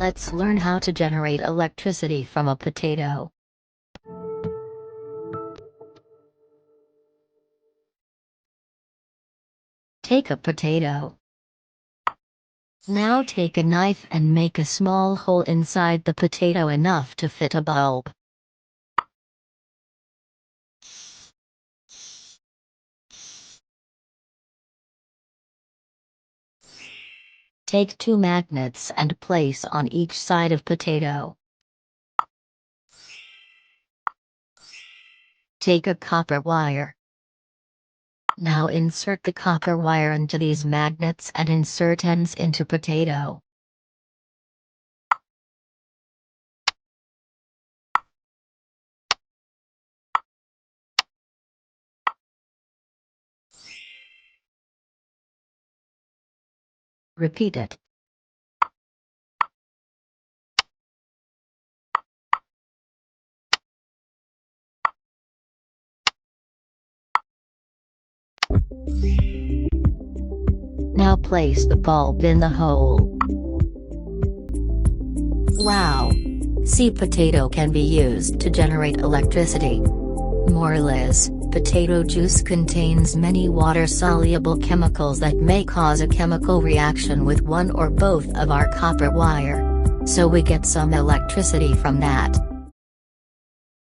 Let's learn how to generate electricity from a potato. Take a potato. Now take a knife and make a small hole inside the potato enough to fit a bulb. Take two magnets and place on each side of potato. Take a copper wire. Now insert the copper wire into these magnets and insert ends into potato. Repeat it. Now place the bulb in the hole. Wow! See, potato can be used to generate electricity. Morales, potato juice contains many water-soluble chemicals that may cause a chemical reaction with one or both of our copper wire. So we get some electricity from that.